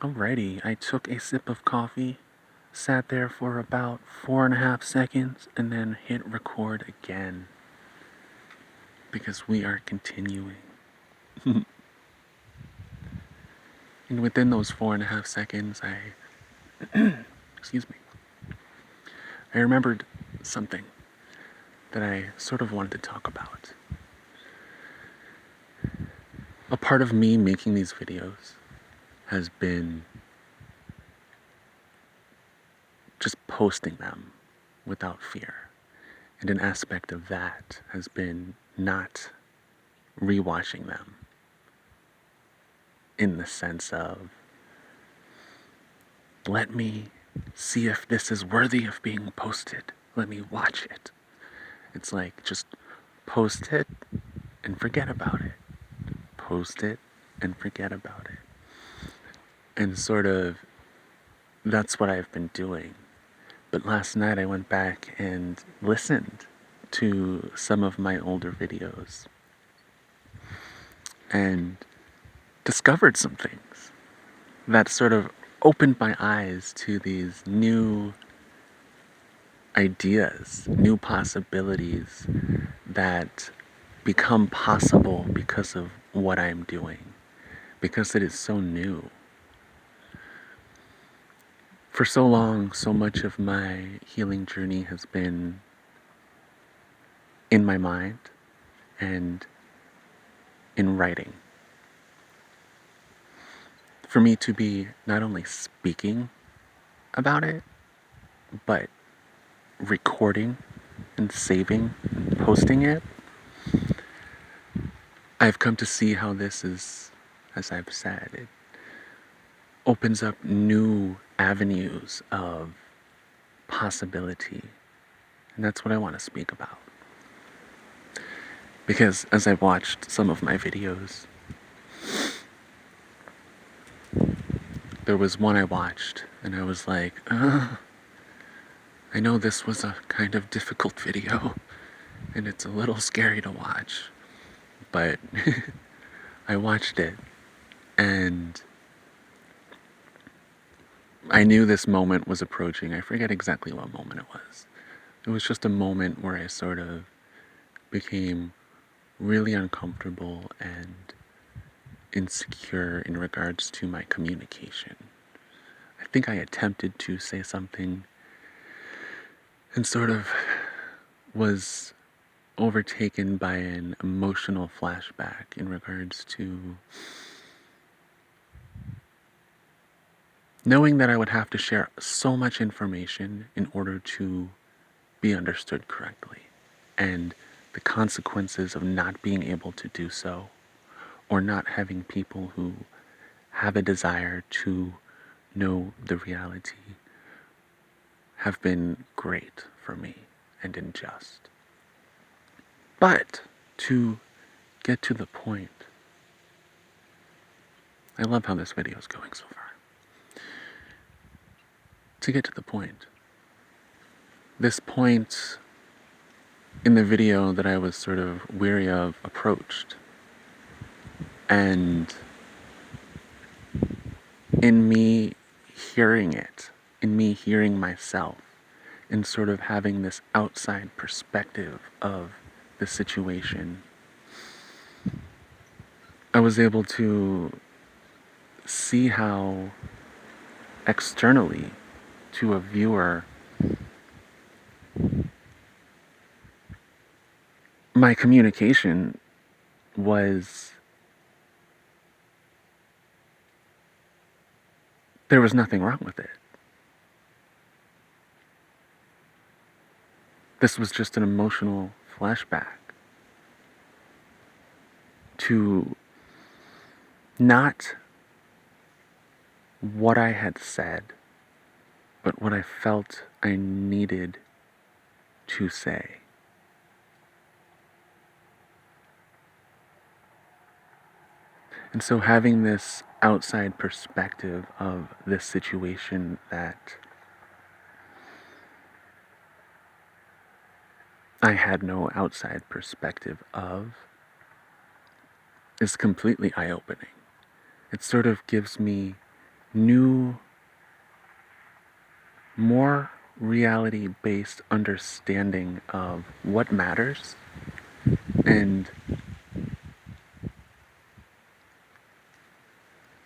Alrighty, I took a sip of coffee, sat there for about 4.5 seconds, and then hit record again. Because we are continuing. And within those 4.5 seconds, excuse me, I remembered something that I sort of wanted to talk about. A part of me making these videos has been just posting them without fear. And an aspect of that has been not rewatching them in the sense of, let me see if this is worthy of being posted. Let me watch it. It's like, just post it and forget about it. Post it and forget about it. And sort of, that's what I've been doing. But last night I went back and listened to some of my older videos and discovered some things that sort of opened my eyes to these new ideas, new possibilities that become possible because of what I'm doing, because it is so new. For so long, so much of my healing journey has been in my mind and in writing. For me to be not only speaking about it, but recording and saving and posting it, I've come to see how this is, as I've said, it opens up new avenues of possibility. And that's what I want to speak about. Because as I watched some of my videos, there was one I watched and I was like, I know this was a kind of difficult video and it's a little scary to watch, but I watched it and I knew this moment was approaching. I forget exactly what moment it was. It was just a moment where I sort of became really uncomfortable and insecure in regards to my communication. I think I attempted to say something and sort of was overtaken by an emotional flashback in regards to knowing that I would have to share so much information in order to be understood correctly, and the consequences of not being able to do so, or not having people who have a desire to know the reality, have been great for me and unjust. But to get to the point, I love how this video is going so far. To get to the point, this point in the video that I was sort of weary of approached, and in me hearing it, in me hearing myself, in sort of having this outside perspective of the situation, I was able to see how externally to a viewer my communication was, there was nothing wrong with it. This was just an emotional flashback to not what I had said, but what I felt I needed to say. And so having this outside perspective of this situation that I had no outside perspective of is completely eye-opening. It sort of gives me new, more reality-based understanding of what matters, and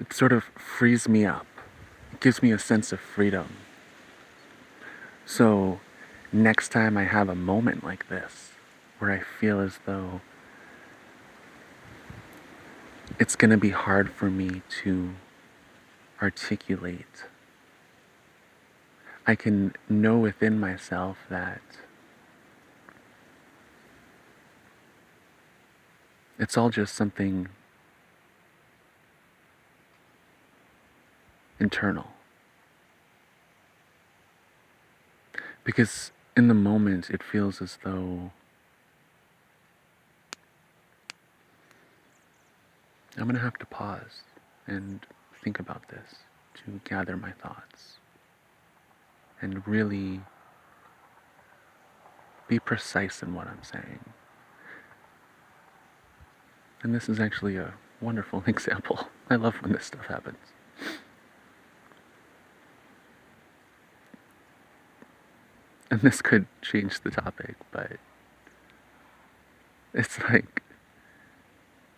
it sort of frees me up. It gives me a sense of freedom. So next time I have a moment like this, where I feel as though it's going to be hard for me to articulate, I can know within myself that it's all just something internal. Because in the moment, it feels as though I'm going to have to pause and think about this to gather my thoughts and really be precise in what I'm saying. And this is actually a wonderful example. I love when this stuff happens. And this could change the topic, but it's like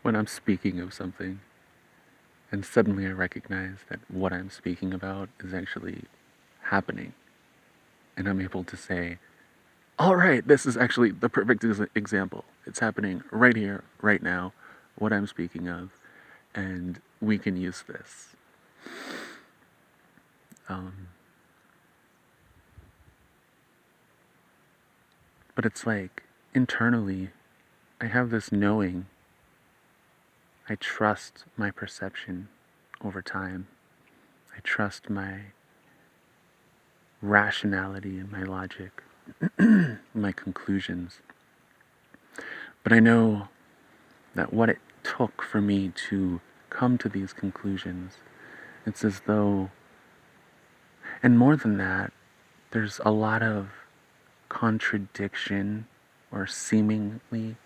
when I'm speaking of something and suddenly I recognize that what I'm speaking about is actually happening. And I'm able to say, all right, this is actually the perfect example. It's happening right here, right now, what I'm speaking of, and we can use this. But it's like, internally, I have this knowing. I trust my perception over time. I trust my rationality and my logic, my conclusions. But I know that what it took for me to come to these conclusions, it's as though, and more than that, there's a lot of contradiction or seemingly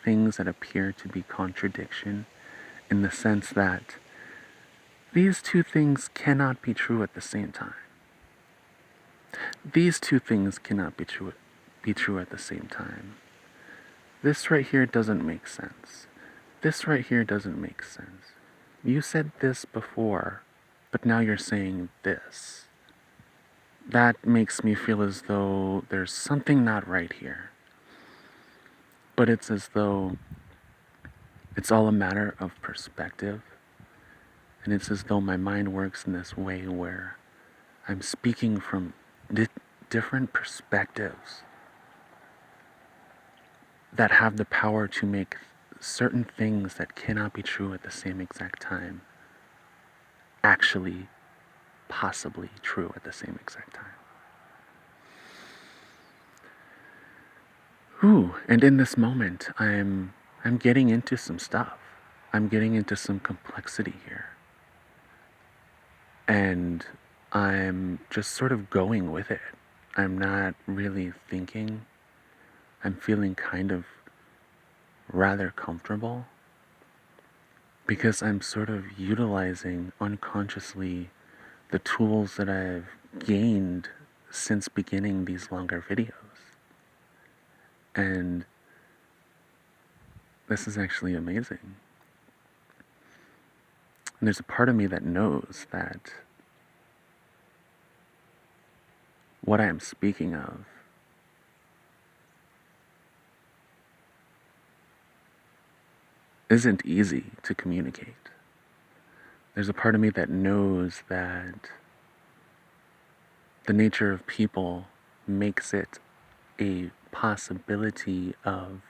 things that appear to be contradiction in the sense that these two things cannot be true at the same time. These two things cannot be true at the same time. This right here doesn't make sense. This right here doesn't make sense. You said this before, but now you're saying this. That makes me feel as though there's something not right here. But it's as though it's all a matter of perspective. And it's as though my mind works in this way where I'm speaking from different perspectives that have the power to make certain things that cannot be true at the same exact time actually possibly true at the same exact time. Ooh, and in this moment, I'm getting into some stuff. I'm getting into some complexity here. And I'm just sort of going with it. I'm not really thinking. I'm feeling kind of rather comfortable because I'm sort of utilizing unconsciously the tools that I've gained since beginning these longer videos. And this is actually amazing. And there's a part of me that knows that what I am speaking of isn't easy to communicate. There's a part of me that knows that the nature of people makes it a possibility of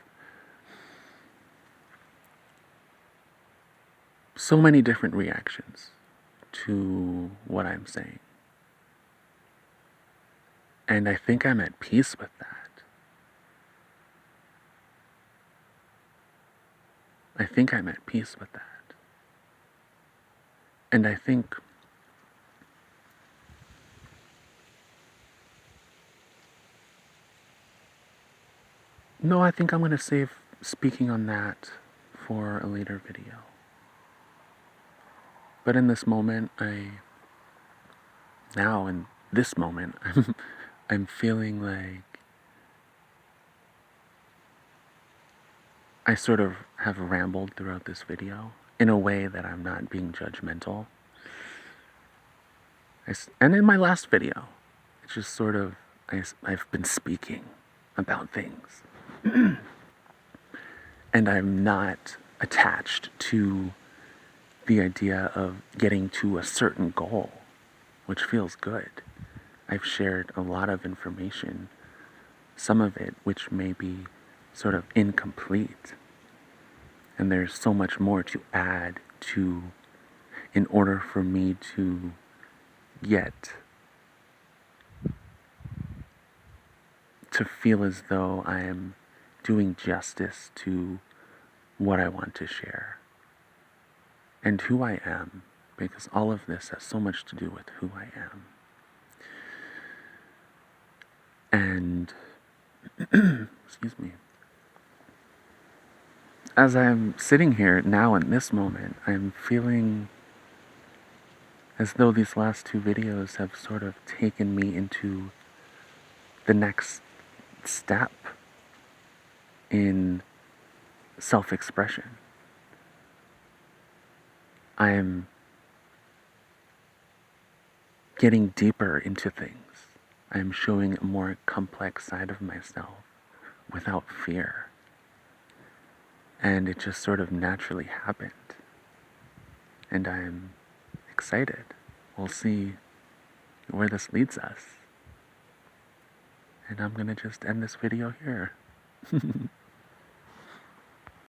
so many different reactions to what I'm saying. And I think I'm at peace with that. I think I'm at peace with that. And I think no, I think I'm going to save speaking on that for a later video. But in this moment, I now in this moment, I'm feeling like I sort of have rambled throughout this video in a way that I'm not being judgmental. And in my last video, it's just sort of, I've been speaking about things. And I'm not attached to the idea of getting to a certain goal, which feels good. I've shared a lot of information, some of it which may be sort of incomplete. And there's so much more to add to in order for me to get to feel as though I am doing justice to what I want to share and who I am, because all of this has so much to do with who I am. And, excuse me, as I'm sitting here now in this moment, I'm feeling as though these last two videos have sort of taken me into the next step in self-expression. I'm getting deeper into things. I'm showing a more complex side of myself without fear. And it just sort of naturally happened. And I'm excited. We'll see where this leads us. And I'm gonna just end this video here.